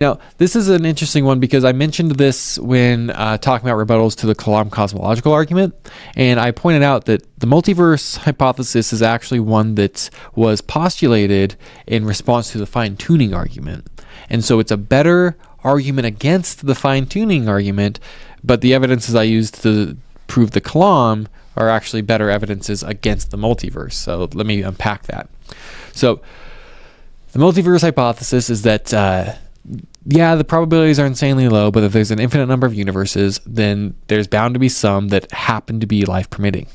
Now, this is an interesting one because I mentioned this when talking about rebuttals to the Kalam cosmological argument, and I pointed out that the multiverse hypothesis is actually one that was postulated in response to the fine-tuning argument. And so it's a better argument against the fine-tuning argument, but the evidences I used to prove the Kalam are actually better evidences against the multiverse. So let me unpack that. So the multiverse hypothesis is that yeah, the probabilities are insanely low, but if there's an infinite number of universes, then there's bound to be some that happen to be life permitting.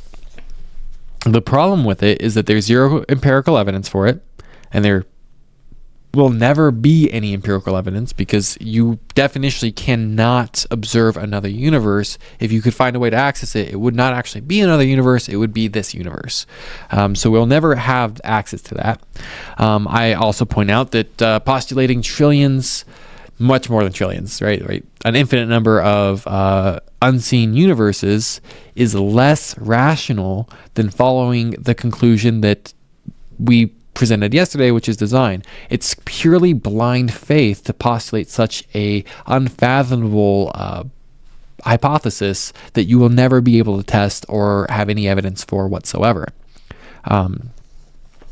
The problem with it is that there's zero empirical evidence for it, and there will never be any empirical evidence because you definitionally cannot observe another universe. If you could find a way to access it, it would not actually be another universe, it would be this universe. So we'll never have access to that. I also point out that postulating trillions, much more than trillions, right? An infinite number of unseen universes is less rational than following the conclusion that we presented yesterday, which is design. It's purely blind faith to postulate such a unfathomable hypothesis that you will never be able to test or have any evidence for whatsoever.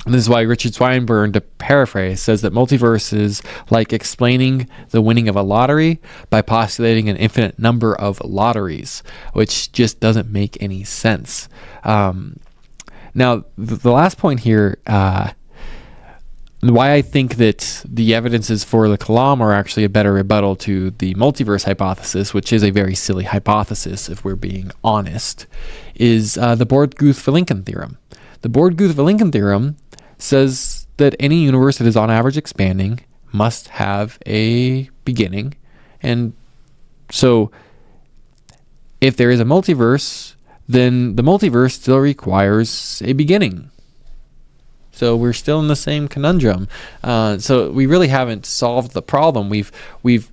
This is why Richard Swinburne, to paraphrase, says that multiverse is like explaining the winning of a lottery by postulating an infinite number of lotteries, which just doesn't make any sense. Now, the last point here, why I think that the evidences for the Kalam are actually a better rebuttal to the multiverse hypothesis, which is a very silly hypothesis if we're being honest, is the Borg-Guth-Vilenkin theorem. The Borg-Guth-Vilenkin theorem says that any universe that is on average expanding must have a beginning. And so if there is a multiverse, then the multiverse still requires a beginning. So we're still in the same conundrum. So we really haven't solved the problem. We've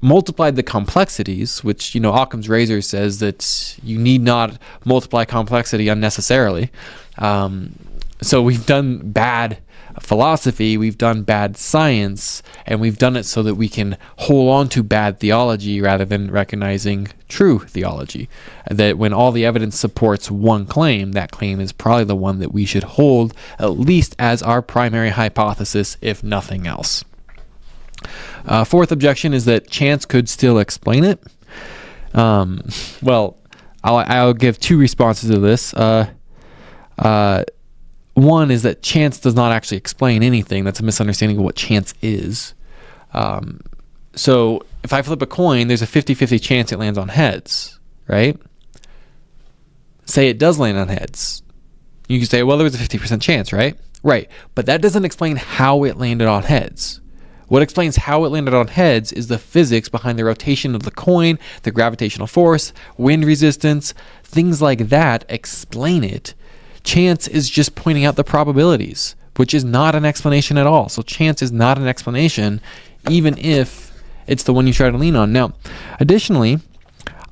multiplied the complexities, which, Occam's razor says that you need not multiply complexity unnecessarily. So we've done bad philosophy, we've done bad science, and we've done it so that we can hold on to bad theology rather than recognizing true theology. That when all the evidence supports one claim, that claim is probably the one that we should hold at least as our primary hypothesis, if nothing else. Fourth objection is that chance could still explain it. Well, I'll give two responses to this. One is that chance does not actually explain anything. That's a misunderstanding of what chance is. So if I flip a coin, there's a 50-50 chance it lands on heads, right? Say it does land on heads. You can say, well, there was a 50% chance, right? Right. But that doesn't explain how it landed on heads. What explains how it landed on heads is the physics behind the rotation of the coin, the gravitational force, wind resistance, things like that explain it. Chance is just pointing out the probabilities, which is not an explanation at all. So chance is not an explanation, even if it's the one you try to lean on. Now, additionally,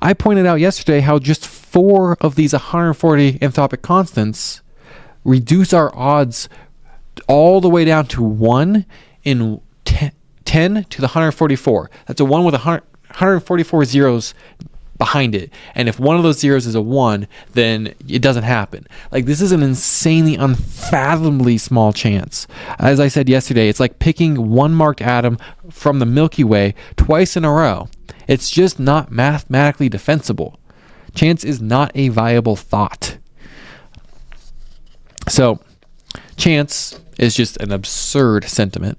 I pointed out yesterday how just 4 of these 140 anthropic constants reduce our odds all the way down to 1 in 10 to the 144. That's a 1 with 144 zeros behind it, and if one of those zeros is a 1, then it doesn't happen. Like, this is an insanely, unfathomably small chance. As I said yesterday, it's like picking one marked atom from the Milky Way twice in a row. It's just not mathematically defensible. Chance is not a viable thought. So chance is just an absurd sentiment.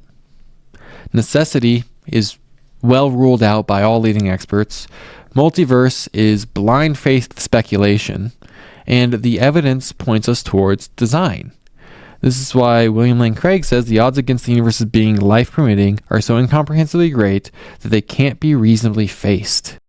Necessity is well ruled out by all leading experts. Multiverse is blind faith speculation, and the evidence points us towards design. This is why William Lane Craig says the odds against the universe being life permitting are so incomprehensibly great that they can't be reasonably faced.